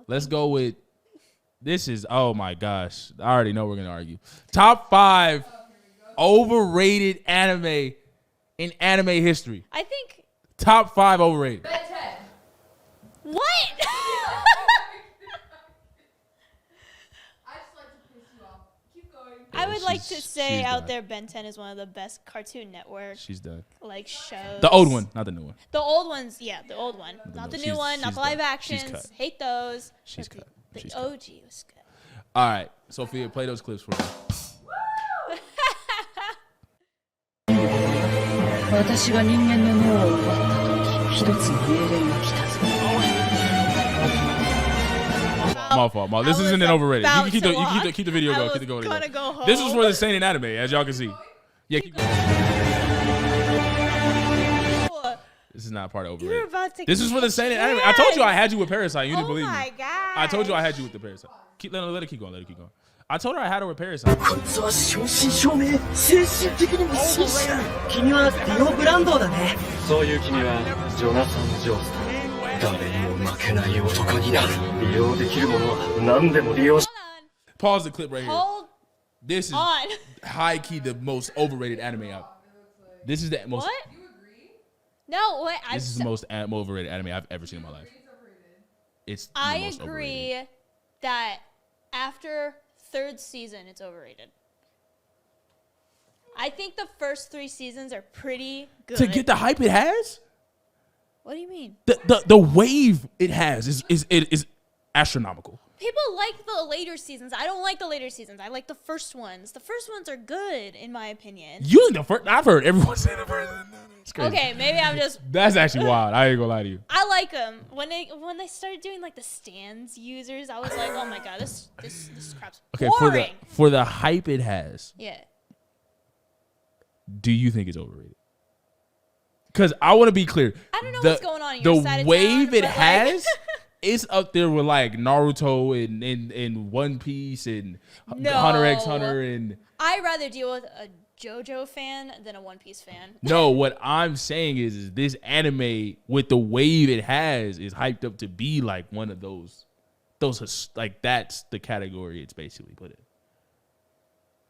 Let's go with. This is, oh my gosh. I already know we're going to argue. Top 5 overrated anime in anime history. I think. Top 5 overrated. Ben 10. What? I would like to say out there, Ben 10 is one of the best Cartoon Network. She's done. Like shows. The old one, not the new one. The old ones, yeah, the old one, not the new one, not the live actions. Hate those. She's cut. The OG was good. All right, Sophia, play those clips for me. 私が人間の脳を奪った時、一つの命令が来たぞ。 My fault. This isn't an overrated. You can keep the video going. Keep it going. Go home. This was for the seinen anime, as y'all can see. Yeah, keep going. This is not part of overrated. This is for the seinen anime. I told you I had you with Parasite. You didn't believe me. Oh my god. I told you I had you with the Parasite. Let it keep going. Let it keep going. I told her I had her with Parasite. こいつは正真正銘、精神的にも紳士だ。君はディオ・ブランドーだね。そういう君はジョナサン・ジョースだ。誰にも負けない男になる。利用できるものは何でも利用し。Pause the clip right here. Hold this is on. High key the most overrated anime out. This is the most. What? No, what? This is the most overrated anime I've ever seen in my life. It's. I agree that after 3rd season, it's overrated. I think the first 3 seasons are pretty good. To get the hype it has? What do you mean? The wave it has is astronomical. People like the later seasons. I don't like the later seasons. I like the first ones. The first ones are good, in my opinion. You like the first? I've heard everyone say the first. It's crazy. Okay, maybe I'm just. That's actually wild. I ain't gonna lie to you. I like them when they started doing like the stands users. I was like, oh my god, this crap's boring. For the hype it has. Yeah. Do you think it's overrated? Because I want to be clear. I don't know what's going on in your side of wave town, it has, it's up there with like Naruto and One Piece and Hunter x Hunter and. I'd rather deal with a JoJo fan than a One Piece fan. No, what I'm saying is this anime with the wave it has is hyped up to be like one of those like that's the category it's basically put in.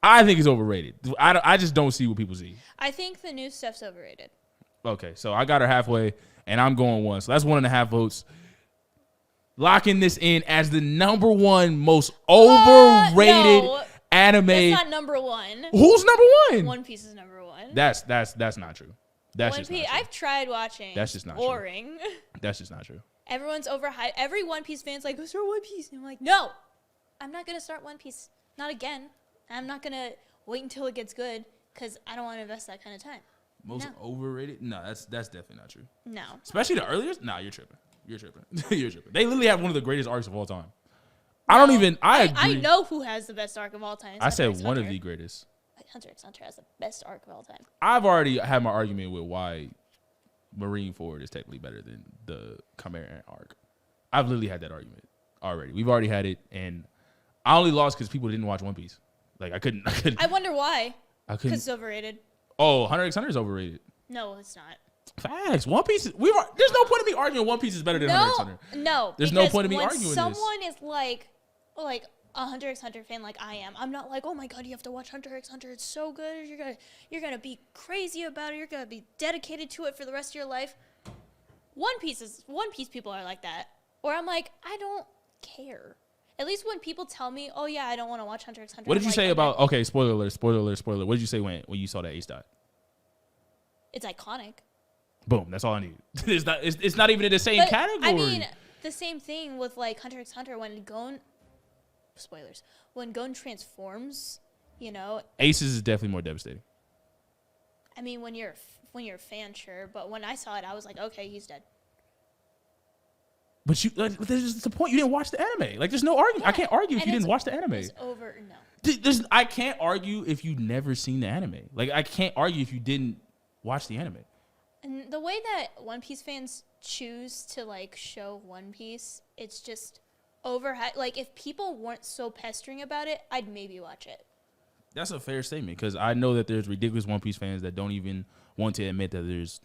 I think it's overrated. I just don't see what people see. I think the new stuff's overrated. Okay, so I got her halfway, and I'm going 1. So that's 1.5 votes. Locking this in as the number 1 most overrated anime. It's not number 1. Who's number 1? One Piece is number 1. That's not true. That's One just Piece. not true. I've tried watching. That's just not boring. True. That's just not true. Everyone's overhyped. Every One Piece fan's like, go start One Piece. And I'm like, no, I'm not gonna start One Piece. Not again. I'm not gonna wait until it gets good because I don't want to invest that kind of time. Most overrated? No, that's definitely not true. No. Especially the earliest? Nah, you're tripping. You're tripping. You're tripping. They literally have one of the greatest arcs of all time. I agree. I know who has the best arc of all time. I said one of the greatest. Hunter x Hunter has the best arc of all time. I've already had my argument with why Marineford is technically better than the Chimera arc. I've literally had that argument already. We've already had it, and I only lost because people didn't watch One Piece. Like I couldn't. I wonder why. I couldn't. Because it's overrated. Oh, Hunter x Hunter is overrated. No, it's not. Facts. One Piece. There's no point in me arguing One Piece is better than Hunter x Hunter. No. There's no point in me arguing this. Someone is like a Hunter x Hunter fan like I am. I'm not like, oh my god, you have to watch Hunter x Hunter. It's so good. You're gonna be crazy about it. You're gonna be dedicated to it for the rest of your life. One Piece people are like that. Or I'm like, I don't care. At least when people tell me, oh yeah, I don't want to watch Hunter x Hunter. What did you say about? Okay, spoiler alert. What did you say when you saw that Ace died? It's iconic. Boom. That's all I need. It's not even in the same category. I mean, the same thing with like Hunter x Hunter when Gon. Spoilers. When Gon transforms, you know. Aces is definitely more devastating. I mean, when you're a fan, sure, but when I saw it, I was like, okay, he's dead. But there's the point. You didn't watch the anime. Like, there's no argument. Yeah. I can't argue if you didn't watch the anime. It's over. No. I can't argue if you never seen the anime. Like, I can't argue if you didn't watch the anime. And the way that One Piece fans choose to like show One Piece, it's just overhyped. Like, if people weren't so pestering about it, I'd maybe watch it. That's a fair statement because I know that there's ridiculous One Piece fans that don't even want to admit that there's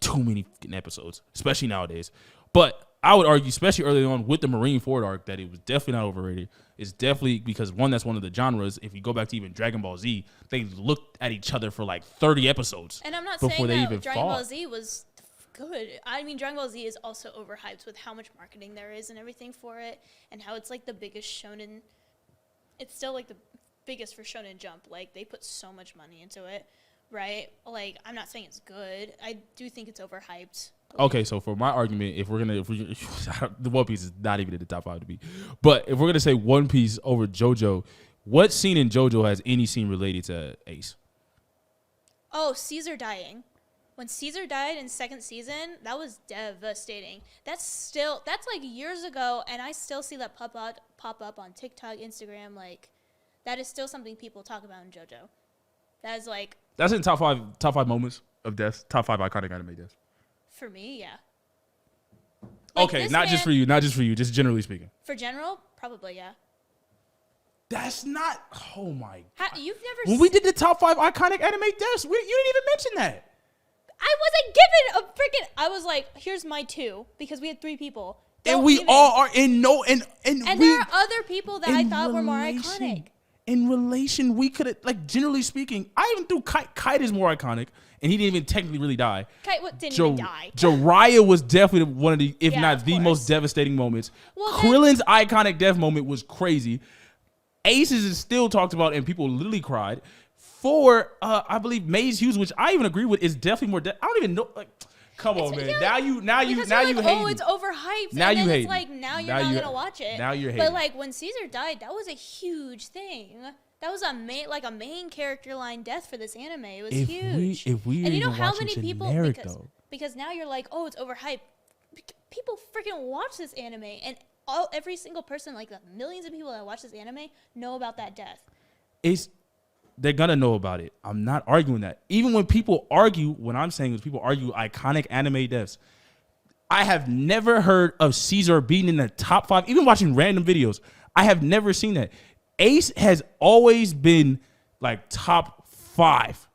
too many episodes, especially nowadays. But I would argue, especially early on with the Marineford arc, that it was definitely not overrated. It's definitely because one, that's one of the genres. If you go back to even Dragon Ball Z, they looked at each other for like 30 episodes. And I'm not before saying they that even Dragon fought. Ball Z was good. I mean, Dragon Ball Z is also overhyped with how much marketing there is and everything for it, and how it's like the biggest shonen. It's still like the biggest for Shonen Jump. Like, they put so much money into it, right? Like, I'm not saying it's good. I do think it's overhyped. Okay, so for my argument, if the One Piece is not even in the top 5 to me, but if we're gonna say One Piece over JoJo, what scene in JoJo has any scene related to Ace? Oh, Caesar dying. When Caesar died in second season, that was devastating. That's like years ago, and I still see that pop up on TikTok, Instagram. Like, that is still something people talk about in JoJo. That is like, That's in top five moments of deaths, top 5 iconic anime deaths. for me, yeah. Like, Okay, this not man- just for you, just generally speaking. For general, probably, yeah. That's not. Oh my. You've never When we did the top 5 iconic anime deaths, you didn't even mention that. I wasn't given a freaking. I was like, here's my 2 because we had 3 people. And Don't we even- all are in no and there are other people that I thought were more iconic. In relation, we could have, like, generally speaking, I even threw Kite. Kite is more iconic, and he didn't even technically really die. Kite didn't even die. Jiraiya was definitely one of the, if Yeah, not of the course. most devastating moments. Well, Krillin's iconic death moment was crazy. Ace's is still talked about, and people literally cried. For, I believe, Maze Hughes, which I even agree with, is definitely more. I don't even know. Like, come on, man. Yeah, Now you because you're like, hate. oh, it's overhyped. Now and you then hate. it's like, now you're Now not you- gonna watch it. now you're But hating. like when Caesar died, that was a huge thing. That was a main character line death for this anime. It was huge. If we and you know even how watch many it people generic, because though. because now you're like, oh, it's overhyped. People freaking watch this anime, and every single person, like the millions of people that watch this anime, know about that death. They're gonna know about it. I'm not arguing that. Even when people argue, what I'm saying is people argue iconic anime deaths. I have never heard of Caesar being in the top 5. Even watching random videos, I have never seen that. Ace has always been like top 5.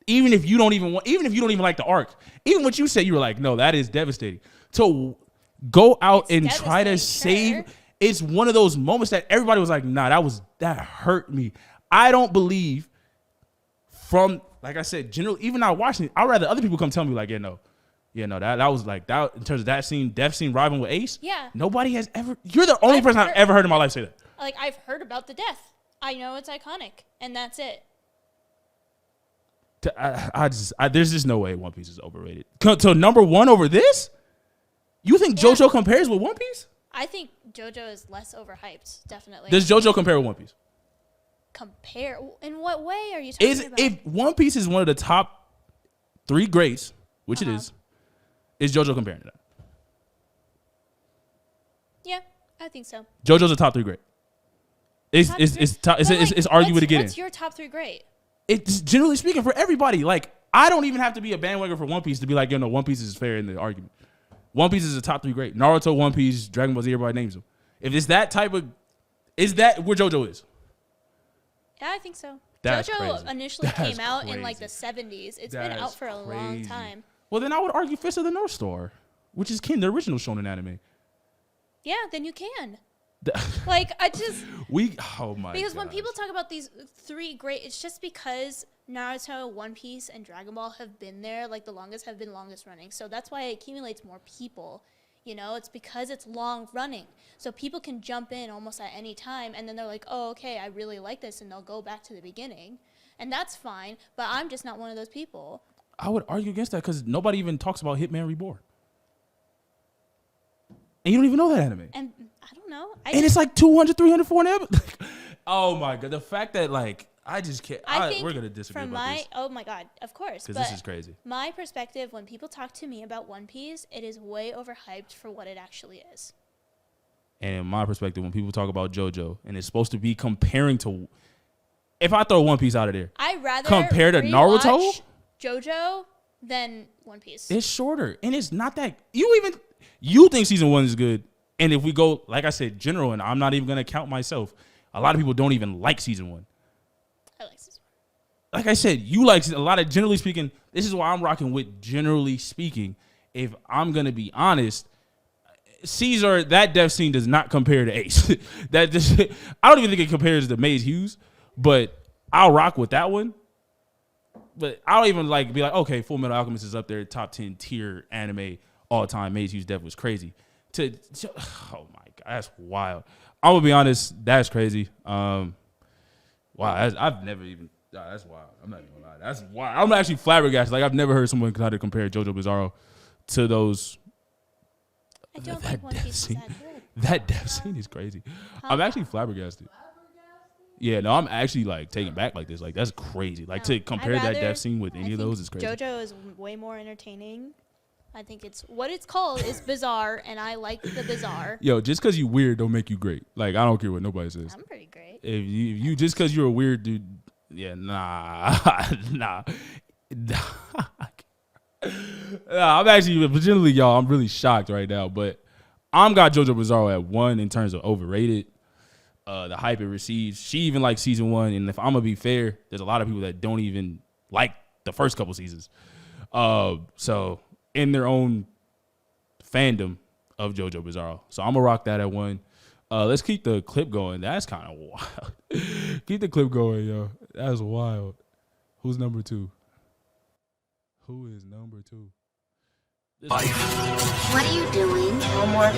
Even if you don't even like the arc. Even what you said, you were like, no, that is devastating. To go out and try to devastating, save, it's one of those moments that everybody was like, nah, that hurt me. I don't believe from, like I said, generally, even not watching it, I'd rather other people come tell me like, that was like that in terms of that scene, death scene rivaling with Ace. Yeah. Nobody has ever. You're the only person I've ever heard in my life say that. Like, I've heard about the death. I know it's iconic, and that's it. There's just no way One Piece is overrated. To number 1 over this? You think Yeah. JoJo compares with One Piece? I think JoJo is less overhyped, definitely. Does JoJo compare with One Piece? Compare? In what way are you talking about? If One Piece is one of the top 3 greats, which it is JoJo comparing to that? Yeah, I think so. JoJo's a top 3 great. It's arguable to get in. What's your top 3 great? It's generally speaking for everybody. Like, I don't even have to be a bandwagon for One Piece to be like, no, One Piece is fair in the argument. One Piece is a top 3 great. Naruto, One Piece, Dragon Ball Z, everybody names them. If it's that type of, is that where JoJo is? Yeah, I think so. That's JoJo crazy. initially That's came out in like the crazy. 70s. It's been out for a long crazy. time. Well, then I would argue Fist of the North Star, which is the original shonen anime. Yeah, then you can. Like, I just... oh my Because when gosh. people talk about these 3 great, it's just because Naruto, One Piece, and Dragon Ball have been there, like the longest running. So that's why it accumulates more people. You know, it's because it's long running. So people can jump in almost at any time, and then they're like, oh, okay, I really like this, and they'll go back to the beginning. And that's fine, but I'm just not one of those people. I would argue against that because nobody even talks about Hitman Reborn. And you don't even know that anime. And I don't know. And it's like 200, 300, 400. Oh my God. The fact that, like, I just can't. I think we're going to disagree from about this. oh my God, of course. Because But this is crazy. my perspective, when people talk to me about One Piece, it is way overhyped for what it actually is. And in my perspective, when people talk about JoJo, and it's supposed to be comparing to, if I throw One Piece out of there, I rather compare to rewatch Naruto? JoJo than One Piece. it's shorter. And it's not that, you think season 1 is good. And if we go, like I said, general, and I'm not even going to count myself, a lot of people don't even like season 1. I like this Like I said, you like a lot of, generally speaking, this is why I'm rocking with generally speaking. If I'm going to be honest, Caesar, that death scene does not compare to Ace. I don't even think it compares to Maze Hughes, but I'll rock with that one. But I don't even be like, okay, Full Metal Alchemist is up there, top 10 tier anime all time. Maze Hughes' death was crazy. Oh my God, that's wild. I'm gonna be honest, that's crazy. Wow, I've never even. That's wild. I'm not even gonna lie. That's wild. I'm actually flabbergasted. Like I've never heard someone try to compare JoJo Bizarro to those. I don't think One Piece is that good. That death scene is crazy. I'm actually flabbergasted. Yeah, no, I'm actually taken back like this. Like that's crazy. Like to compare that death scene with any of those is crazy. JoJo is way more entertaining. I think it's what it's called is bizarre, and I like the bizarre. Yo, just because you weird don't make you great. Like I don't care what nobody says. I'm pretty great. If you just because you're a weird dude, yeah, nah. I'm actually legitimately, y'all. I'm really shocked right now, but I'm got JoJo Bizarro at 1 in terms of overrated. The hype it receives. She even likes season 1, and if I'm gonna be fair, there's a lot of people that don't even like the first couple seasons. So in their own fandom of JoJo Bizarro, so I'm gonna rock that at 1. Let's keep the clip going. That's kind of wild. Keep the clip going, yo. That's wild. Who's number 2? Who is number 2? What are you doing? Homework.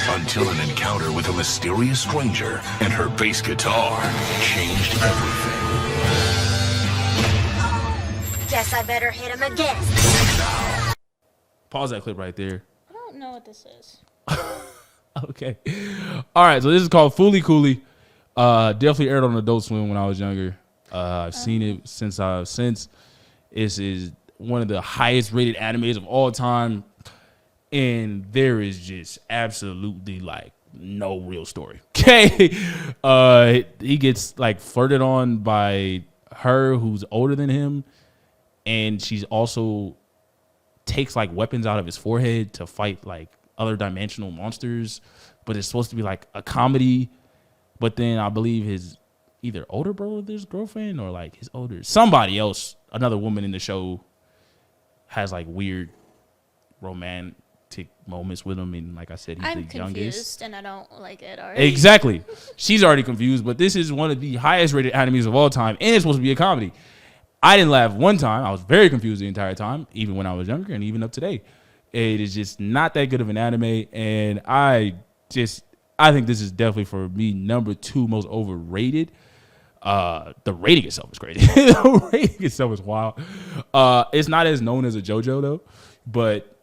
Until an encounter with a mysterious stranger and her bass guitar changed everything. Guess I better hit him again. Pause that clip right there. I don't know what this is. Okay. All right, so this is called Fooly Cooly. Definitely aired on Adult Swim when I was younger. I've seen it since. This is one of the highest rated animes of all time, and there is just absolutely no real story. Okay, he gets flirted on by her who's older than him, and she's also takes weapons out of his forehead to fight other dimensional monsters, but it's supposed to be a comedy. But then I believe his either older brother's girlfriend or his older somebody else, another woman in the show, has weird romantic moments with him, and like I said, he's I'm the youngest. Confused, and I don't like it already. Exactly, she's already confused. But this is one of the highest rated animes of all time, and it's supposed to be a comedy. I didn't laugh one time. I was very confused the entire time, even when I was younger, and even up today. It is just not that good of an anime, and I think this is definitely for me number 2 most overrated. The rating itself is crazy. The rating itself is wild. It's not as known as a JoJo though, but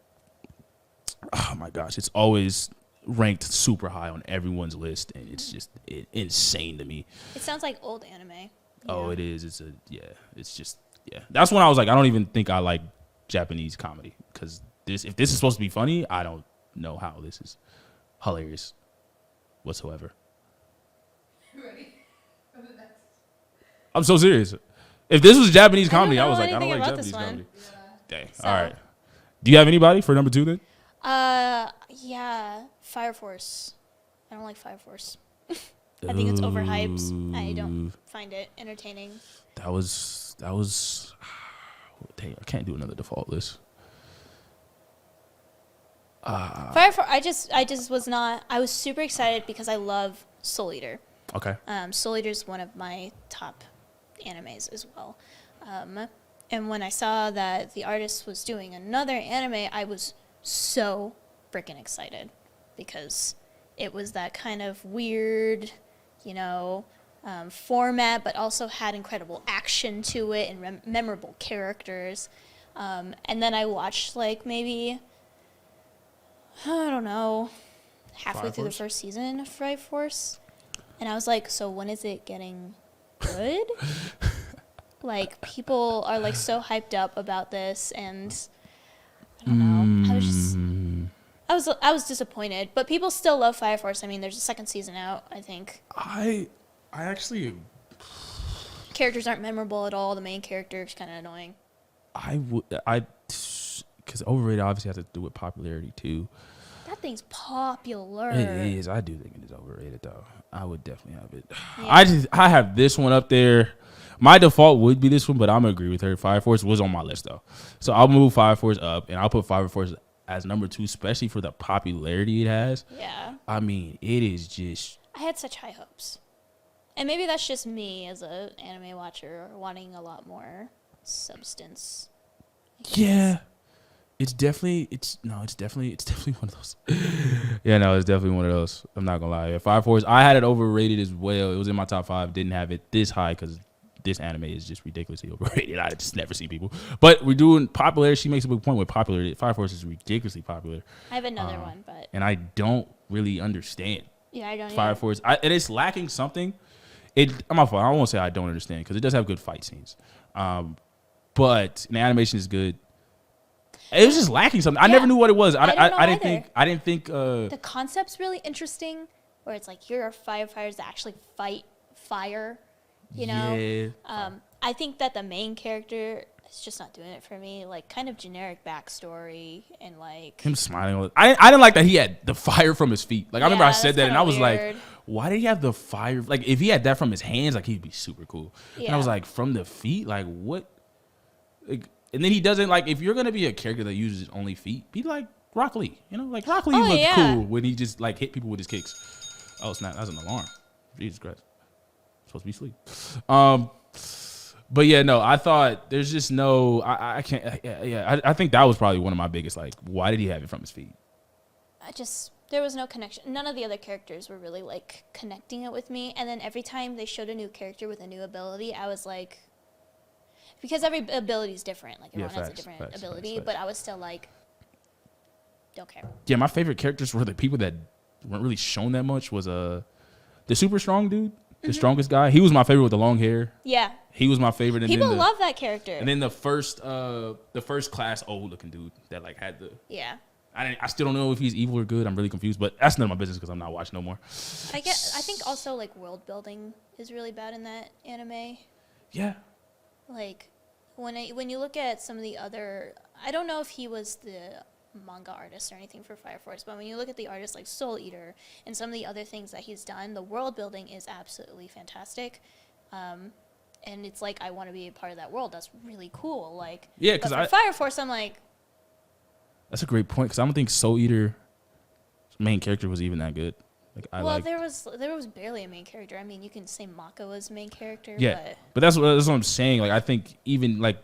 oh my gosh, it's always ranked super high on everyone's list, and it's just insane to me. It sounds like old anime. Oh, it is. It's just That's when I was like, I don't even think I like Japanese comedy, because if this is supposed to be funny, I don't know how this is hilarious whatsoever. I'm so serious. If this was Japanese comedy, I was like, I don't like Japanese comedy. Yeah. Dang. So. All right. Do you have anybody for number 2 then? Yeah, Fire Force. I don't like Fire Force. I think it's overhyped. I don't find it entertaining. That was. Dang, I can't do another default list. Fire Force. I just was not. I was super excited because I love Soul Eater. Okay. Soul Eater is one of my top animes as well. And when I saw that the artist was doing another anime, I was so freaking excited, because it was that kind of weird, format, but also had incredible action to it and memorable characters. And then I watched maybe, I don't know, halfway through the first season of Fire Force. And I was like, so when is it getting good? People are so hyped up about this, and I don't know. I was disappointed, but people still love Fire Force. I mean, there's a second season out, I think. I actually, characters aren't memorable at all. The main character is kind of annoying. Because Overrated obviously has to do with popularity too. That thing's popular. It is. I do think it is overrated though. I would definitely have it. Yeah. I have this one up there. My default would be this one, but I'm gonna agree with her. Fire Force was on my list though, so I'll move Fire Force up, and I'll put Fire Force as number 2, especially for the popularity it has. Yeah. I mean, it is just. I had such high hopes. And maybe that's just me as a anime watcher wanting a lot more substance. Yeah. It's definitely one of those. Yeah, no, it's definitely one of those. I'm not gonna lie. Yeah, Fire Force, I had it overrated as well. It was in my top 5. Didn't have it this high because this anime is just ridiculously overrated. I just never see people. But we're doing popularity. She makes a big point with popularity. Fire Force is ridiculously popular. I have another one, but and I don't really understand yeah, I don't Fire either. Force. And it's lacking something. I'm my fault. I won't say I don't understand because it does have good fight scenes. But the animation is good. It was just lacking something. I never knew what it was. I didn't think. The concept's really interesting, where it's like you're firefighters that actually fight fire. You know. Yeah. I think that the main character is just not doing it for me. Like kind of generic backstory and like Him smiling. I didn't like that he had the fire from his feet. Like I remember I said that's that and I was weird. like, why did he have the fire? Like if he had that from his hands, like he'd be super cool. And I was Yeah. like, from the feet, like what? Like, and then he doesn't like if you're gonna be a character that uses his only feet, be like Rock Lee. You know, like Rock Lee looked cool when he just like hit people with his kicks. Oh snap! That's an alarm. Jesus Christ! I'm supposed to be asleep. But yeah, no, I thought there's just no. I can't. I think that was probably one of my biggest. Like, why did he have it from his feet? There was no connection. None of the other characters were really like connecting it with me. And then every time they showed a new character with a new ability, I was like, because every ability is different. Like everyone has a different ability, but I was still like, don't care. Yeah, my favorite characters were the people that weren't really shown that much. Was the super strong dude, the strongest guy. He was my favorite with the long hair. Yeah. He was my favorite. And People then love that character. And then the first class old looking dude that like had the. Yeah. I still don't know if he's evil or good. I'm really confused, but that's none of my business because I'm not watching no more. I think also like world building is really bad in that anime. Yeah. Like when you look at some of the other, I don't know if he was the manga artist or anything for Fire Force, but when you look at the artists like Soul Eater and some of the other things that he's done, the world building is absolutely fantastic. And it's like I want to be a part of that world. That's really cool. Like yeah, because for Fire Force, I'm like. That's a great point because I don't think Soul Eater's main character was even that good. Like there was barely a main character. I mean, you can say Mako was main character. Yeah, but that's what I'm saying. Like I think even like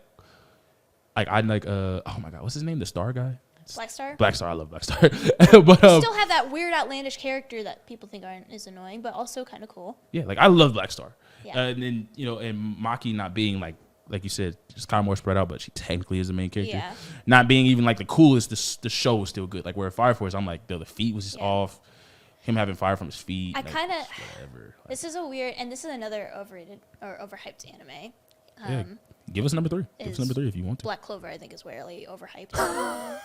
I like oh my god, what's his name? The Star guy. Black Star. Black Star. I love Black Star. But still have that weird outlandish character that people think is annoying, but also kind of cool. Yeah, like I love Black Star. Yeah. And then and Maki not being like you said, just kind of more spread out, but she technically is the main character. Yeah. Not being even like the coolest, the show was still good. Like where Fire Force, I'm like, the feet was just off. Him having fire from his feet. I kind of. Whatever. This is a weird, and this is another overrated or overhyped anime. Yeah. Give us number 3. Give us number 3 if you want to. Black Clover, I think, is rarely overhyped.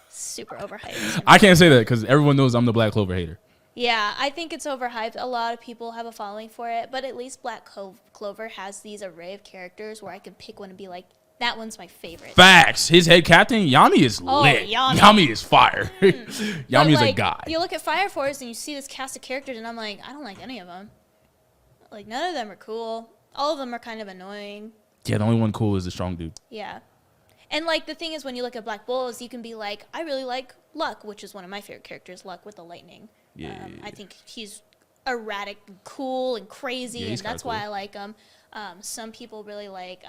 Super overhyped. I can't say that because everyone knows I'm the Black Clover hater. Yeah, I think it's overhyped. A lot of people have a following for it, but at least Black Clover has these array of characters where I could pick one and be like, that one's my favorite. Facts. His head captain, Yami, is lit. Yami is fire. Yami is a guy. You look at Fire Force and you see this cast of characters, and I'm like, I don't like any of them. Like, none of them are cool. All of them are kind of annoying. Yeah, the only one cool is the strong dude. Yeah. And, like, the thing is, when you look at Black Bulls, you can be like, I really like Luck, which is one of my favorite characters, Luck with the lightning. Yeah. I think he's erratic and cool and crazy, and that's why I cool. like him. Some people really like,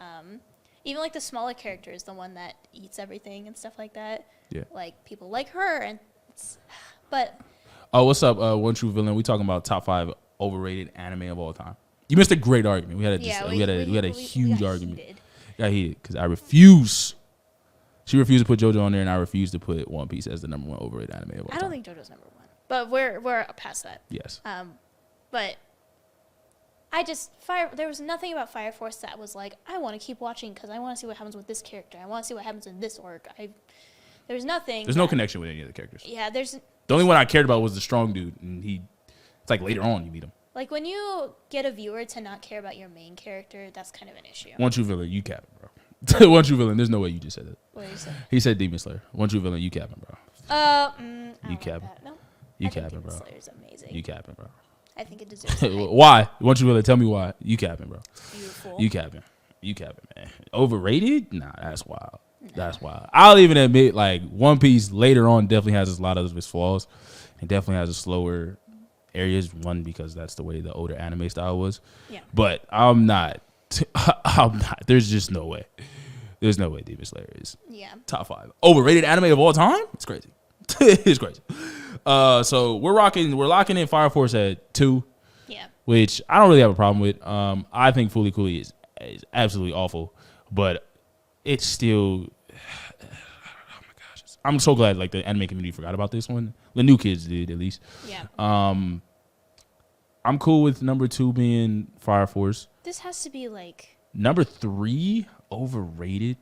even like the smaller characters, the one that eats everything and stuff like that. Yeah. Like, people like her, and but. Oh, what's up, One True Villain? We talking about top 5 overrated anime of all time. You missed a great argument. We had a huge argument. Got heated because I refuse. She refused to put JoJo on there, and I refused to put One Piece as the number 1 overrated anime of all time. I don't think JoJo's number 1, but we're past that. Yes. But there was nothing about Fire Force that was like, I want to keep watching because I want to see what happens with this character. I want to see what happens in this arc. There's nothing. There's no connection with any of the characters. Yeah, the only one I cared about was the strong dude, and it's like later on you meet him. Like when you get a viewer to not care about your main character, that's kind of an issue. One True Villain, you capping, bro. One True Villain, there's no way you just said that. What did you say? He said Demon Slayer. One True Villain, you capping, bro. You capping. Like no. You capping, bro. Demon Slayer's amazing. You capping, bro. I think it deserves it. Why? One True Villain, tell me why. You capping, bro. Beautiful. You capping, man. Overrated? Nah, that's wild. That's why I'll even admit, like, One Piece later on definitely has a lot of its flaws. It definitely has a slower areas. One, because that's the way the older anime style was. Yeah. But I'm not. I'm not. There's just no way. There's no way Demon Slayer is top 5 overrated anime of all time. It's crazy. It's crazy. So we're locking in Fire Force at 2. Yeah. Which I don't really have a problem with. I think Fooly Cooly is absolutely awful, but it's still. Oh my gosh! I'm so glad like the anime community forgot about this one. The new kids did at least. Yeah. I'm cool with number 2 being Fire Force. This has to be like Number 3 overrated.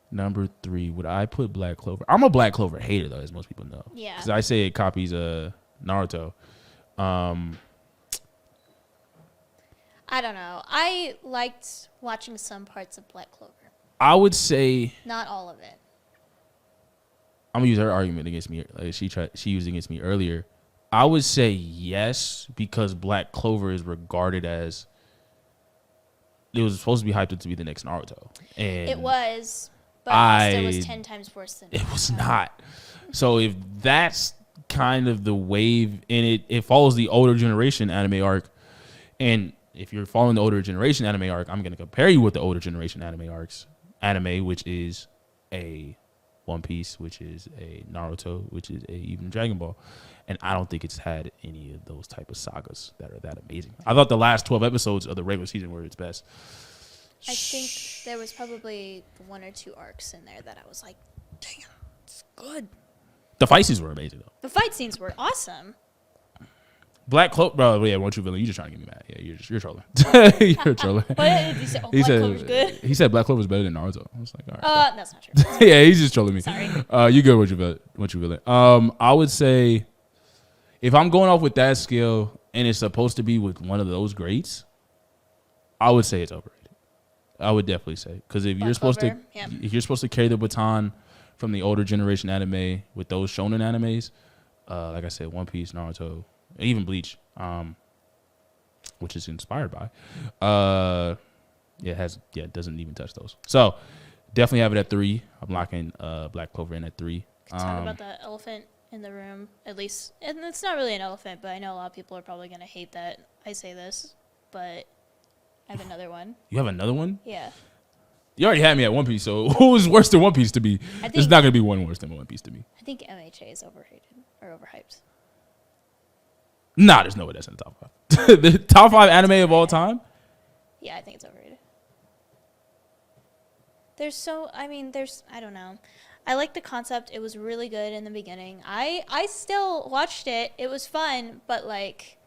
Number 3, would I put Black Clover? I'm a Black Clover hater though, as most people know. Yeah. Because I say it copies Naruto. I don't know. I liked watching some parts of Black Clover. I would say Not all of it. I'm gonna use her argument against me. Like she used against me earlier. I would say yes, because Black Clover is regarded as it was supposed to be hyped up to be the next Naruto, and It was, but it still was 10 times worse than it was not. So if that's kind of the wave, and it follows the older generation anime arc, and if you're following the older generation anime arc, I'm gonna compare you with the older generation anime, which is a One Piece, which is a Naruto, which is a even Dragon Ball. And I don't think it's had any of those type of sagas that are that amazing. I thought the last 12 episodes of the regular season were its best. I think there was probably 1 or 2 arcs in there that I was like, damn, it's good. The fight scenes were amazing, though. The fight scenes were awesome. Black Clover, bro, yeah, Won't You Villain, you're just trying to get me mad. Yeah, you're trolling. You're trolling. What did he say? Oh, Black Clover's good. He said Black Clover's better than Naruto. I was like, all right. That's not true. Yeah, he's just trolling me. Sorry. You good, Won't You Villain. I would say, if I'm going off with that scale and it's supposed to be with one of those greats, I would say it's overrated. I would definitely say, because if you're supposed to carry the baton from the older generation anime with those shonen animes, like I said, One Piece, Naruto, even Bleach, which is inspired by, it doesn't even touch those. So definitely have it at 3. I'm locking Black Clover in at 3. Talk about the elephant in the room, at least. And it's not really an elephant, but I know a lot of people are probably going to hate that I say this, but I have another one. You have another one? Yeah. You already had me at One Piece, so who's worse than One Piece to me? There's not going to be one worse than One Piece to me. I think MHA is overrated or overhyped. Nah, there's no way that's in the top 5. The top 5 anime of all time? Yeah, I think it's overrated. I don't know. I like the concept. It was really good in the beginning. I still watched it. It was fun, but like,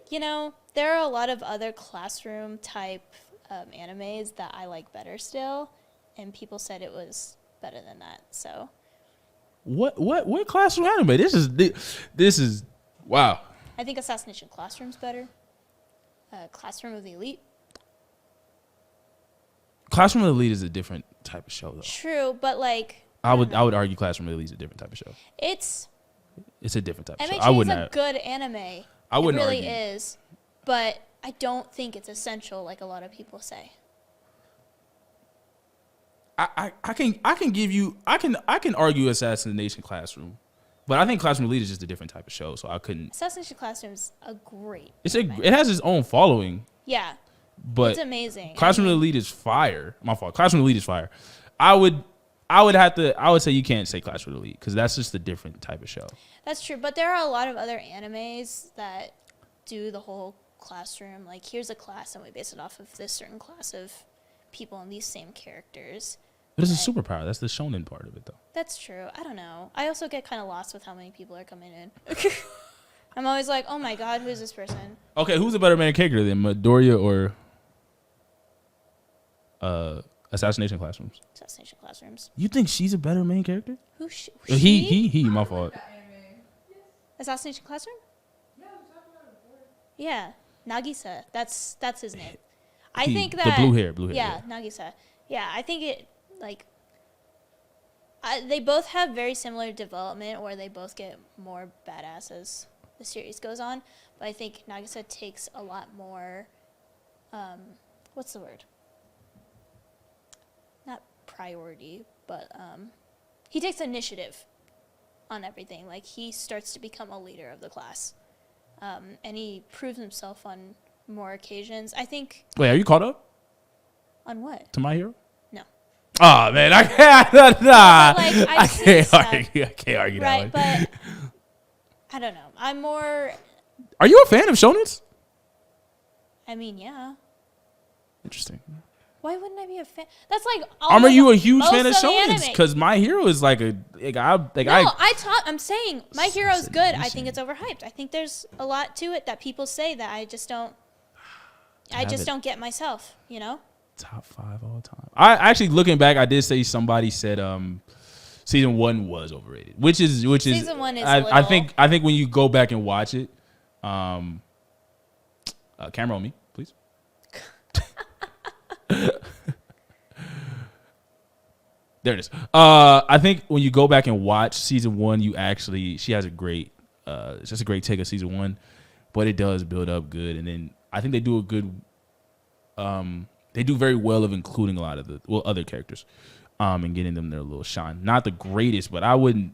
there are a lot of other classroom type animes that I like better still, and people said it was better than that. So, what classroom anime? This is wow. I think Assassination Classroom's better. Classroom of the Elite. Classroom of the Elite is a different type of show, though. True, but like I would argue Classroom of the Elite is a different type of show. It's a different type of show. MHA is a good anime. I wouldn't It really argue. is, but I don't think it's essential like a lot of people say. I can argue Assassination Classroom, but I think Classroom Elite is just a different type of show, so I couldn't. Assassination Classroom's a great. It has its own following. Yeah, but it's amazing. Classroom Elite is fire. My fault. Classroom Elite is fire. I would say you can't say Classroom Elite because that's just a different type of show. That's true, but there are a lot of other animes that do the whole classroom. Like, here's a class, and we base it off of this certain class of people and these same characters. But it's a superpower. That's the shonen part of it, though. That's true. I don't know. I also get kind of lost with how many people are coming in. I'm always like, oh my god, who's this person? Okay, who's a better main character than Midoriya or Assassination Classrooms? Assassination Classrooms. You think she's a better main character? Who she? He. My fault. Assassination Classroom? Yeah, Nagisa. That's his name. I think that the blue hair. Yeah, Nagisa. Yeah, I think it they both have very similar development, where they both get more badass as the series goes on. But I think Nagisa takes a lot more. What's the word? priority, but he takes initiative on everything. Like, he starts to become a leader of the class, and he proves himself on more occasions. I think. Wait, are you caught up On what? to My Hero? No. Oh man, I can't. Nah, like, I can't argue. I can't argue Right, that one. but I don't know. I'm more. Are you a fan of shonens? I mean, yeah. Interesting. Why wouldn't I be a fan? That's like. Are you a huge fan of most the shonens? anime. Because My Hero is like a I'm saying My Hero's good. I think it's overhyped. I think there's a lot to it that people say that I just don't. I just don't get myself. You know. Top 5 all time. I actually, looking back, I did say somebody said season 1 was overrated, which is Season 1 is. I think when you go back and watch it, camera on me, please. There it is. I think when you go back and watch season 1, she has a great, it's just a great take of season 1, but it does build up good, and then I think they do a good, they do very well of including a lot of the other characters, and getting them their little shine. Not the greatest, but I wouldn't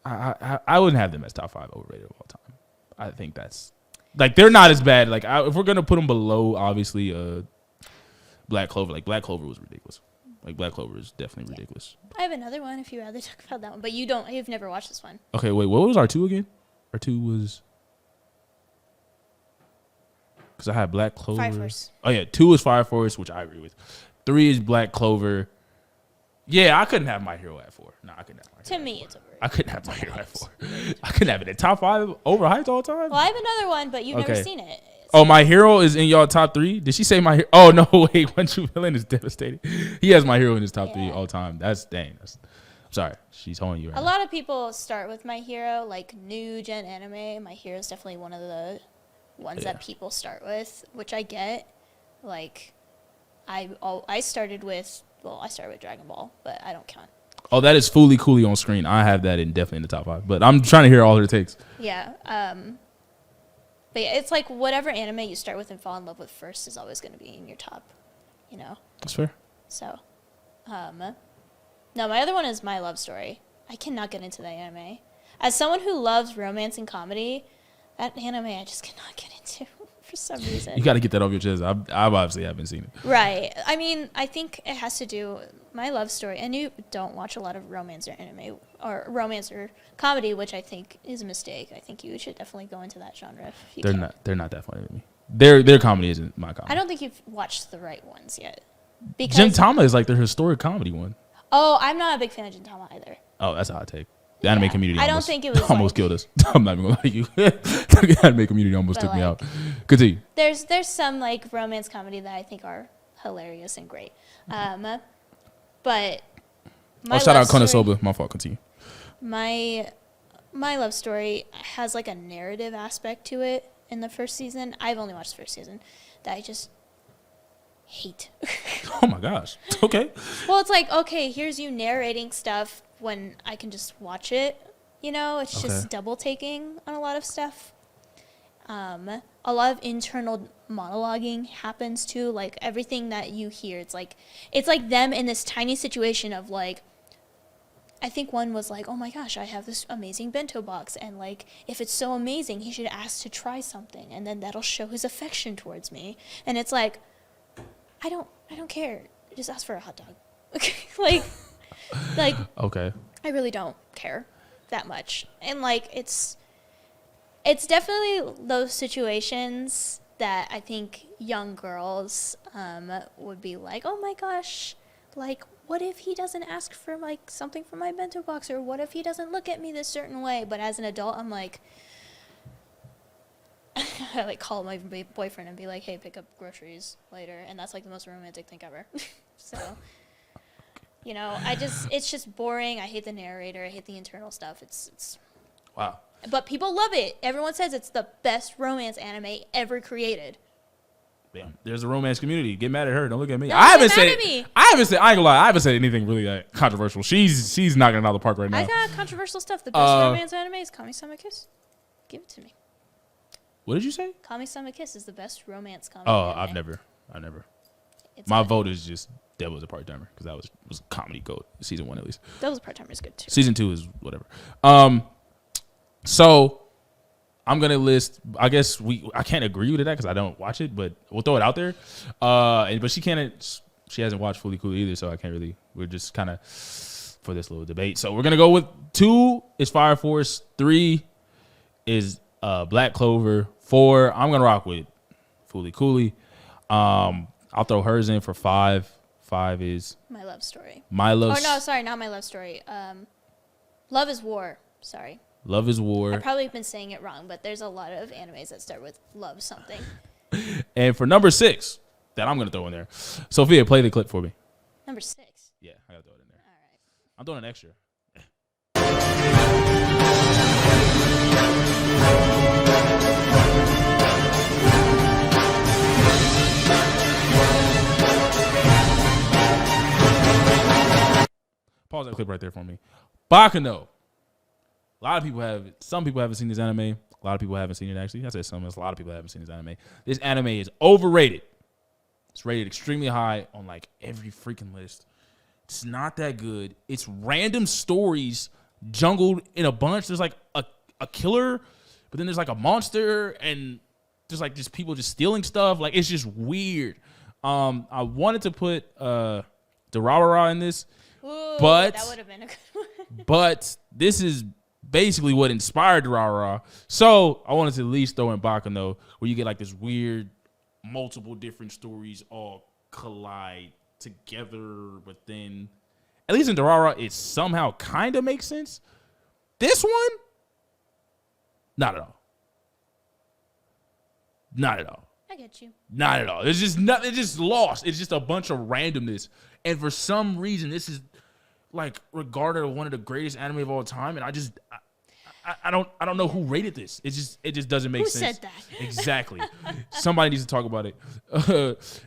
have them as top 5 overrated of all time. I think that's like they're not as bad. Like if we're gonna put them below, obviously, Black Clover. Like Black Clover was ridiculous. Like Black Clover is definitely ridiculous. I have another one if you rather talk about that one, but you've never watched this one. Okay, wait, what was R2 again? R2 was, because I had Black Clover. Fire Force. Oh yeah, 2 is Fire Force, which I agree with. 3 is Black Clover. Yeah, I couldn't have My Hero at 4. No, I couldn't have My Hero. To me, it's overrated. I couldn't have My Hero at 4. I couldn't have it at top 5 overhyped all time. Well, I have another one, but you've never seen it. Oh, My Hero is in y'all top 3? Did she say My Hero? Oh, no, wait. One True Villain is devastating. He has My Hero in his top 3 all time. That's dang. I'm sorry. She's holding you right A now. lot of people start with My Hero, like new gen anime. My Hero is definitely one of the ones that people start with, which I get. Like, I started with Dragon Ball, but I don't count. Oh, that is fully coolly on screen. I have that definitely in the top 5. But I'm trying to hear all her takes. Yeah. But yeah, it's like whatever anime you start with and fall in love with first is always going to be in your top, you know? That's fair. So, no, my other one is My Love Story. I cannot get into that anime. As someone who loves romance and comedy, that anime I just cannot get into for some reason. You got to get that off your chest. I obviously haven't seen it. Right. I mean, I think it has to do My Love Story, and you don't watch a lot of romance or anime or romance or comedy, which I think is a mistake. I think you should definitely go into that genre. If you can. They're not that funny to me. Their comedy isn't my comedy. I don't think you've watched the right ones yet. Because Gintama is like their historic comedy one. Oh, I'm not a big fan of Gintama either. Oh, that's a hot take. The anime community I don't almost, think it was almost like- killed us. I'm not even gonna lie to you. The anime community almost But took me like- out. Continue. There's some like romance comedy that I think are hilarious and great. But my Shout out love story- Konosuba. My fault. Continue. My Love Story has like a narrative aspect to it in the first season. I've only watched the first season that I just hate. Oh my gosh. Okay. Well, it's like, okay, here's you narrating stuff when I can just watch it. You know, it's just double taking on a lot of stuff. A lot of internal monologuing happens too. Like everything that you hear, it's like them in this tiny situation of like, I think one was like, oh my gosh, I have this amazing bento box, and like, if it's so amazing, he should ask to try something, and then that'll show his affection towards me. And it's like, I don't care. Just ask for a hot dog. like, Okay. I really don't care that much. And like, it's definitely those situations that I think young girls would be like, oh my gosh, like, what if he doesn't ask for like something from my bento box, or what if he doesn't look at me this certain way? But as an adult, I'm like, I like call my boyfriend and be like, hey, pick up groceries later, and that's like the most romantic thing ever. So, you know, it's just boring. I hate the narrator. I hate the internal stuff. It's Wow. But people love it. Everyone says it's the best romance anime ever created. Damn. There's a romance community. Get mad at her. Don't look at me. No, I haven't get said mad at it. me. I haven't said. I ain't gonna lie. I haven't said anything really controversial. She's knocking it out of the park right now. I got controversial stuff. The best romance anime is Kami-sama Kiss. Give it to me. What did you say? Kami-sama Kiss is the best romance comedy. Oh, anime. I've never. My vote is just Devil's a Part-Timer because that was comedy gold. Season 1 at least. Devil's a Part-Timer is good too. Season 2 is whatever. So I'm gonna list. I guess I can't agree with that because I don't watch it, but we'll throw it out there. But she can't. She hasn't watched Fully Cool either, so I can't really. We're just kind of for this little debate. So we're gonna go with 2 is Fire Force, 3 is Black Clover, 4 I'm gonna rock with Fully Cooley. I'll throw hers in for 5. 5 is My Love Story. My Love. Oh no, sorry, not My Love Story. Love is War. Sorry. Love is War. I've probably been saying it wrong, but there's a lot of animes that start with love something. And for number 6, that I'm gonna throw in there. Sophia, play the clip for me. Number 6. Yeah, I gotta throw it in there. All right. I'm throwing an extra. Pause that clip right there for me. Baccano. Some people haven't seen this anime. A lot of people haven't seen it, actually. I said some. A lot of people haven't seen this anime. This anime is overrated. It's rated extremely high on like every freaking list. It's not that good. It's random stories jungled in a bunch. There's like a killer, but then there's like a monster, and there's like just people just stealing stuff. Like it's just weird. I wanted to put Durarara in this. Ooh, But that would have been a good one. but this is basically what inspired Durarara. So I wanted to at least throw in Baccano, where you get like this weird, multiple different stories all collide together, but then at least in Durarara, it somehow kind of makes sense. This one, not at all. Not at all. I get you. Not at all. It's just nothing. It's just lost. It's just a bunch of randomness. And for some reason, this is like regarded as one of the greatest anime of all time. And I don't know who rated this. It just doesn't make sense. Who said that? Exactly. Somebody needs to talk about it.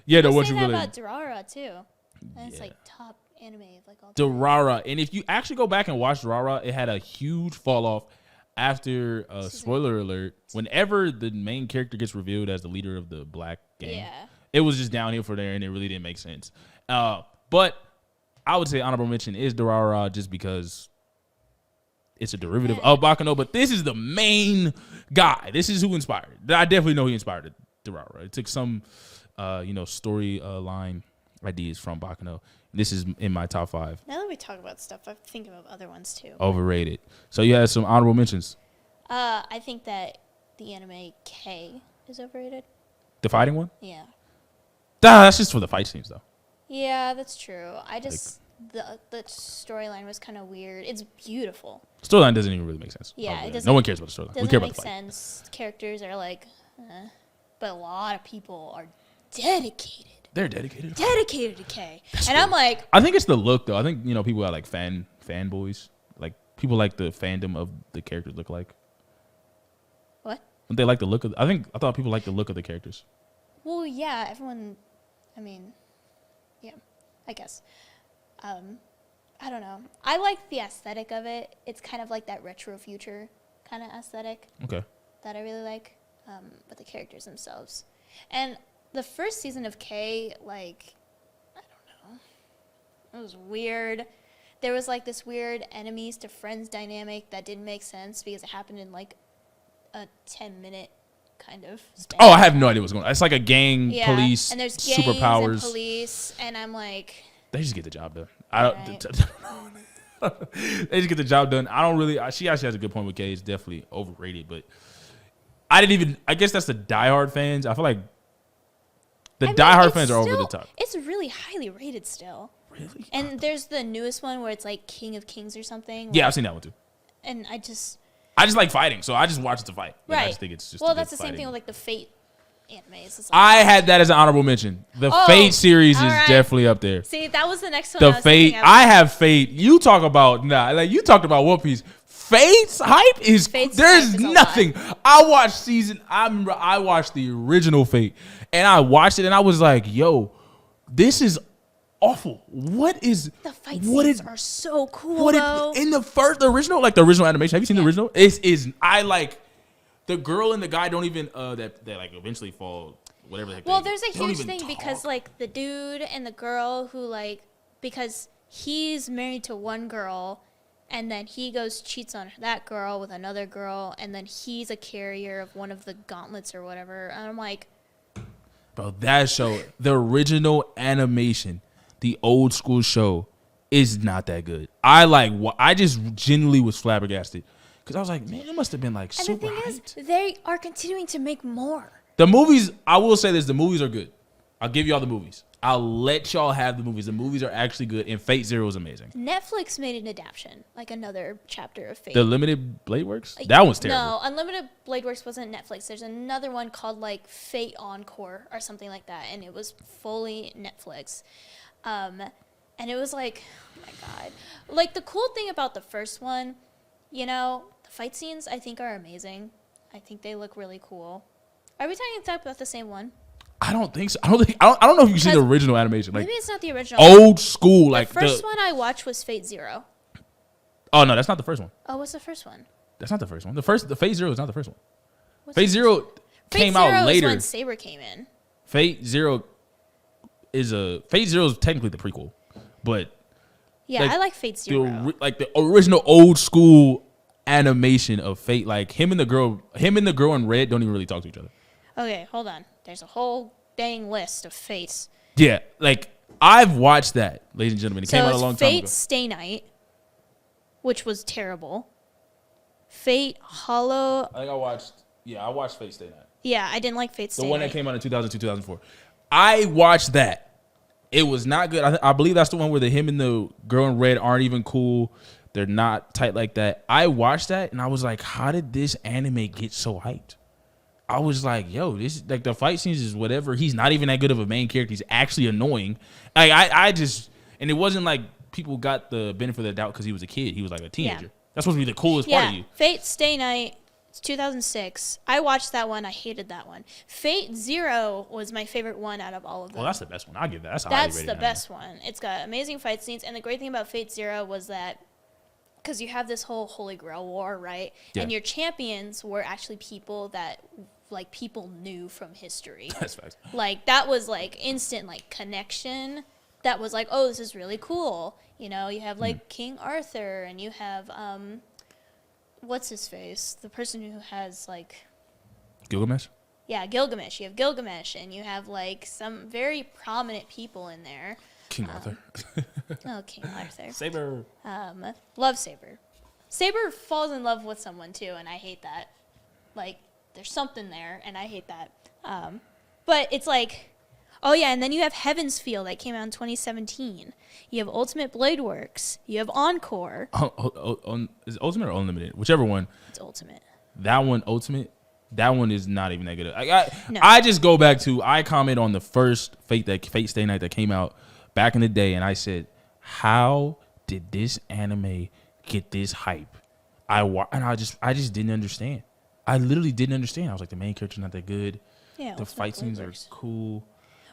Yeah, no, what you say that really about Durarara too. And it's like top anime of like all. Durarara. And if you actually go back and watch Durarara, it had a huge fall off after spoiler alert. Whenever the main character gets revealed as the leader of the black gang, it was just downhill for there, and it really didn't make sense. But I would say honorable mention is Durarara just because it's a derivative of Baccano, but this is the main guy. This is who inspired it. I definitely know he inspired Durarara. It took some, storyline ideas from Baccano. This is in my top 5. Now that we talk about stuff, I'm thinking of other ones too. Overrated. So you had some honorable mentions. I think that the anime K is overrated. The fighting one? Yeah. That's just for the fight scenes, though. Yeah, that's true. I just the storyline was kind of weird. It's beautiful. Storyline doesn't even really make sense. Yeah, it doesn't. No one cares about the storyline. We care about the fight. Doesn't make sense. Characters are like, but a lot of people are dedicated. They're dedicated. Dedicated to K. That's and weird. I'm like, I think it's the look, though. I think people are like fanboys. Like people like the fandom of the characters look like. what? They like the look of. I thought people like the look of the characters. Well, yeah, everyone. I mean, yeah, I guess. I don't know. I like the aesthetic of it. It's kind of like that retro future kind of aesthetic. Okay. That I really like. But the characters themselves, and the first season of K, like, I don't know, it was weird. There was like this weird enemies to friends dynamic that didn't make sense because it happened in like a 10-minute kind of span. Oh, I have no idea what's going on. It's like a gang, police, and there's gangs superpowers. and police, and I'm like, they just get the job done. I don't. They just get the job done. I don't really. She actually has a good point with K. It's definitely overrated, but I guess that's the diehard fans. I feel like the diehard fans are over the top. It's really highly rated still. Really? And there's the newest one where it's like King of Kings or something. Yeah, I've seen that one too. And I just like fighting, so I just watch it to fight. Like, right. I just think it's just that's the same thing with like the Fate animes. I had that as an honorable mention. The Fate series is definitely up there. See, that was the next one. The Fate. I have Fate. You talk about you talked about One Piece. Fate's hype is there's nothing. I watched I watched the original Fate, and I watched it, and I was like, "Yo, this is awful. What is the fight scenes are so cool though. In the original animation? Have you seen the original? I like the girl and the guy don't even that like eventually fall whatever the heck. Well, there's a they don't huge even thing because talk. like the dude and the girl who like because he's married to one girl and then he goes cheats on that girl with another girl and then he's a carrier of one of the gauntlets or whatever. And I'm like, Bro, that show, the original animation, the old school show, is not that good. I just genuinely was flabbergasted because I was like, man, it must have been like and super the thing hyped. is, they are continuing to make more. The movies, I will say this, the movies are good. I'll give y'all the movies. I'll let y'all have the movies. The movies are actually good, and Fate Zero is amazing. Netflix made an adaptation, like another chapter of Fate. The Limited Blade Works? That one's terrible. No, Unlimited Blade Works wasn't Netflix. There's another one called like Fate Encore or something like that, and it was fully Netflix. And it was like, oh my god. Like the cool thing about the first one, you know, the fight scenes I think are amazing. I think they look really cool. Are we talking about the same one? I don't think so. I don't know if you see the original animation. Like Maybe it's not the original. old school, like the first one I watched was Fate Zero. Oh no, that's not the first one. Oh, what's the first one? That's not the first one. The Fate Zero is not the first one. What's Fate the Zero first one? came Fate Zero out later. is when Saber came in. Fate Zero is technically the prequel, but Yeah, I like Fate Zero. the original old school animation of Fate, like him and the girl in red don't even really talk to each other. Okay, hold on. There's a whole dang list of Fates. Yeah, like I've watched that, ladies and gentlemen. It came out a long time Fate ago. Stay Night, which was terrible. Fate Hollow. I think I watched Fate Stay Night. Yeah, I didn't like Fate Stay The Night. one that came out in 2002, 2004. I watched that. It was not good. I believe that's the one where him and the girl in red aren't even cool. They're not tight like that. I watched that and I was like, how did this anime get so hyped? I was like, yo, this like the fight scenes is whatever. He's not even that good of a main character. He's actually annoying. Like I just, and it wasn't like people got the benefit of the doubt because he was a kid. He was like a teenager. Yeah. That's supposed to be the coolest part of you. Fate Stay Night. It's 2006. I watched that one. I hated that one. Fate Zero was my favorite one out of all of them. Well, that's the best one. I'll give that. That's the best one. It's got amazing fight scenes. And the great thing about Fate Zero was that because you have this whole Holy Grail war, right? Yeah. And your champions were actually people that like people knew from history. That's facts. Like that was like instant like connection. That was like, oh, this is really cool. You know, you have like King Arthur and you have what's his face? The person who has like Gilgamesh? yeah, Gilgamesh. You have Gilgamesh and you have like some very prominent people in there. King Arthur. Oh, King Arthur. Saber. Love Saber. Saber falls in love with someone too, and I hate that. Like, there's something there, and I hate that. But it's like, oh yeah, and then you have Heaven's Feel that came out in 2017. You have Ultimate Blade Works. You have Encore. Is it Ultimate or Unlimited? Whichever one. It's Ultimate. That one, Ultimate. That one is not even that good. No. I just go back to I comment on the first Fate Stay Night that came out back in the day, and I said, how did this anime get this hype? I just didn't understand. I literally didn't understand. I was like, the main character's not that good. Yeah, The Ultimate fight Blade scenes Works. are cool.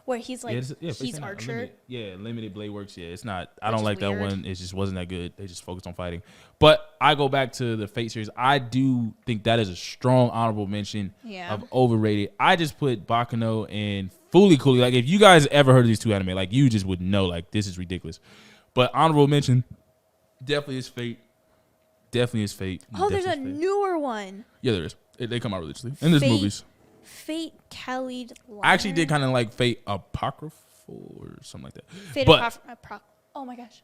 Where he's like, Fate he's Stay Night, Archer. Limited Blade Works. Yeah, it's not. I Which don't is like that weird. one. It just wasn't that good. They just focused on fighting. But I go back to the Fate series. I do think that is a strong honorable mention Yeah. of overrated. I just put Baccano and Fooly Cooly. Like, if you guys ever heard of these two anime, like, you just would know, like, this is ridiculous. But honorable mention, definitely is Fate. Definitely is Fate. Oh, there's a Definitely is Fate. newer one. Yeah, there is. They come out religiously. And there's Fate movies. Fate Khalid. I actually did kind of like Fate Apocryphal or something like that. Fate But oh my gosh,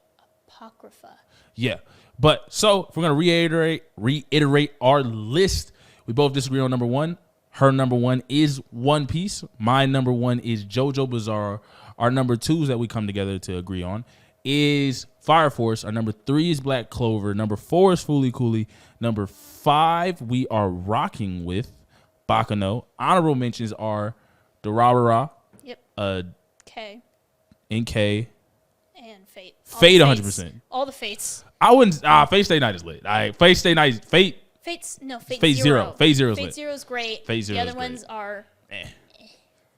Apocrypha. yeah, but so if we're gonna reiterate our list, we both disagree on number one. Her number one is One Piece. My number one is JoJo Bizarre. Our number twos that we come together to agree on is Fire Force. Our number three is Black Clover. Number four is Fooly Cooly. Number five we are rocking with Baccano. Honorable mentions are Durarara, Yep. NK. And Fate. All Fate the 100%. Fates. All the Fates. I wouldn't. Fate Stay Night is lit. Fate Stay Night. Fate Fate Zero. Fate Zero. Fate Zero's Fate lit. Zero's great. Fate The Zero's other great. ones are.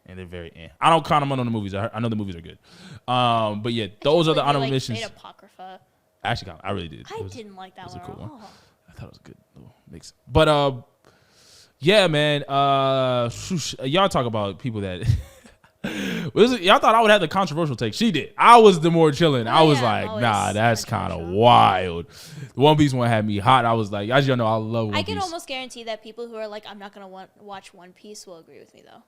And they're very I don't count them on the movies. I know the movies are good. But yeah, those are the honorable mentions. Fate Apocrypha. Actually, I really did. I didn't like that was a one. cool at one. all. I thought it was a good little mix. But Yeah, man. Y'all talk about people that y'all thought I would have the controversial take. She did. I was the more chilling. I was like, nah, that's kind of wild. The One Piece one had me hot. I was like, as y'all know, I love One Piece. I can almost guarantee that people who are like, I'm not gonna watch One Piece will agree with me though.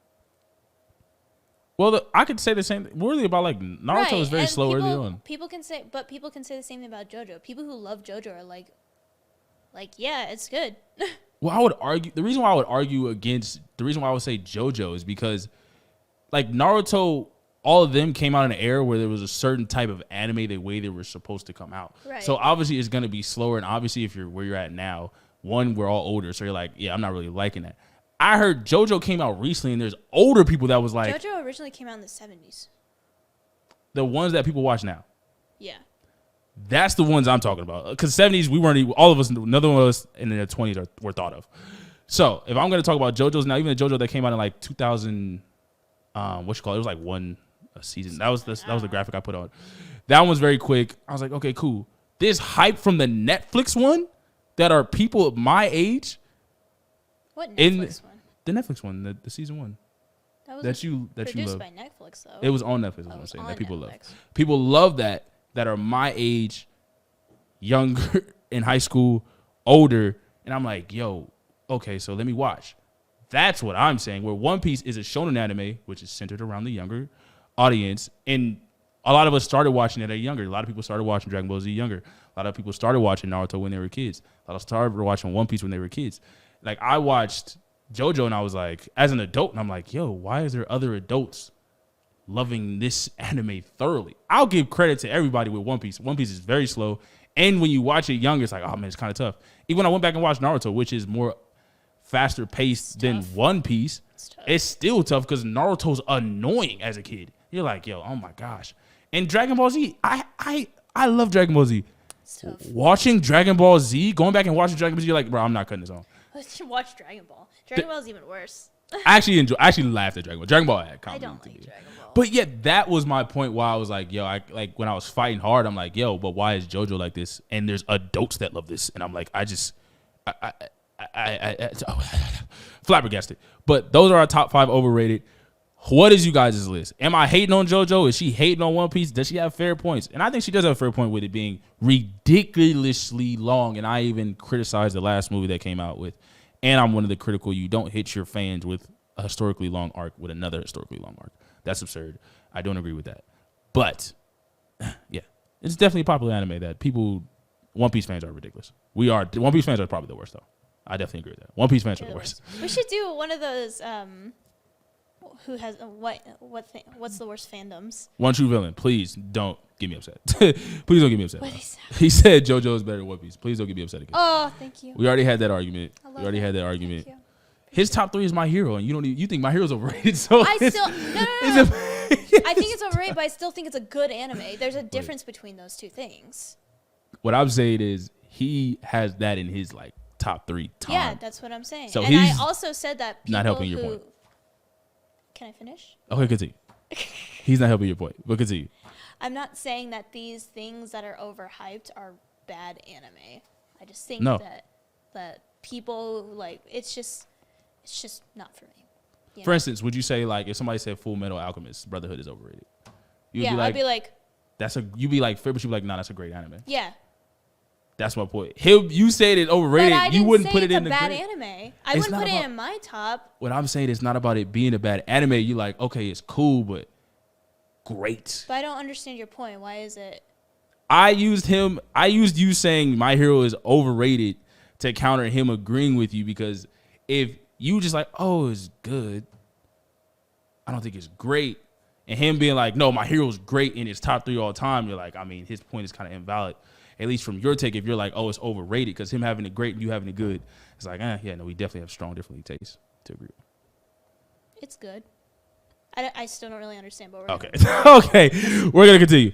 Well, I could say the same thing. Really about like Naruto is very slow early on. People can say the same thing about JoJo. People who love JoJo are like, yeah, it's good. Well, I would argue. The reason why I would argue against the reason why I would say JoJo is because, like Naruto, all of them came out in an era where there was a certain type of anime the way they were supposed to come out. Right. So obviously it's gonna be slower, and obviously if you're where you're at now, we're all older, so you're like, yeah, I'm not really liking that. I heard JoJo came out recently, and there's older people that was like JoJo originally came out in the 70s. The ones that people watch now. Yeah. That's the ones I'm talking about. Because 70s, we weren't, all of us, another one of us in their 20s were thought of. So if I'm going to talk about JoJo's now, even the JoJo that came out in like 2000, it was like one a season. That was the graphic I put on. That one's very quick. I was like, okay, cool. This hype from the Netflix one that are people of my age. What Netflix one? The Netflix one, the season one. That you produced love. By Netflix though. It was on Netflix. Is what I'm saying that people Netflix. love. People love that are my age, younger in high school, older, and I'm like, yo, okay, so let me watch. That's what I'm saying. Where One Piece is a shonen anime, which is centered around the younger audience, and a lot of us started watching it at younger. A lot of people started watching Dragon Ball Z younger. A lot of people started watching Naruto when they were kids. A lot of started watching One Piece when they were kids. Like I watched JoJo and I was like, as an adult, and I'm like, yo, why is there other adults loving this anime thoroughly? I'll give credit to everybody with One Piece. One Piece is very slow. And when you watch it younger, it's like, oh man, it's kind of tough. Even when I went back and watched Naruto, which is more faster paced than One Piece, it's still tough because Naruto's annoying as a kid. You're like, yo, oh my gosh. And Dragon Ball Z, I love Dragon Ball Z. Watching Dragon Ball Z, going back and watching Dragon Ball Z, you're like, bro, I'm not cutting this on. Let's watch Dragon Ball. Dragon Ball is even worse. I actually laughed at Dragon Ball. Dragon Ball had comedy. I don't like Dragon Ball. But yeah, that was my point why I was like, yo, when I was fighting hard, I'm like, yo, but why is JoJo like this? And there's adults that love this. And I'm like, I flabbergasted. But those are our top 5 overrated. What is you guys' list? Am I hating on JoJo? Is she hating on One Piece? Does she have fair points? And I think she does have a fair point with it being ridiculously long. And I even criticized the last movie that came out with. And I'm one of the critical, you don't hit your fans with a historically long arc with another historically long arc. That's absurd. I don't agree with that. But, yeah, it's definitely a popular anime that One Piece fans are ridiculous. One Piece fans are probably the worst, though. I definitely agree with that. One Piece fans are the worst. We should do one of those, who has, what's the worst fandoms? One True Villain, please don't get me upset. Please don't get me upset. He said JoJo is better than One Piece. Please don't get me upset again. Oh, thank you. We already had that argument. His top 3 is My Hero, and you think My Hero's overrated. So I still no. I think it's overrated, but I still think it's a good anime. There's a difference between those two things. What I'm saying is he has that in his like top 3 time. Yeah, that's what I'm saying. So and I also said that people not helping your point. Can I finish? Okay, continue. He's not helping your point, but continue. I'm not saying that these things that are overhyped are bad anime. I just think that people like it's just not for me. For instance, would you say like if somebody said Full Metal Alchemist Brotherhood is overrated? I'd be like you'd be like fair, but you'd be like, nah, that's a great anime. Yeah. That's my point. You said it's overrated. But I you wouldn't put it it's in a the bad great anime. I wouldn't put it in my top. What I'm saying is not about it being a bad anime. You like, okay, it's cool, but great. But I don't understand your point. Why is it? I used you saying My Hero is overrated to counter him agreeing with you, because if you just like, oh, it's good, I don't think it's great, and him being like, no, My Hero's great in his top 3 all time, you're like, I mean, his point is kind of invalid. At least from your take, if you're like, oh, it's overrated, because him having it great and you having it good, it's like, yeah, no, we definitely have strong different tastes to agree with. It's good. I still don't really understand, but we're okay. Okay, we're going to continue.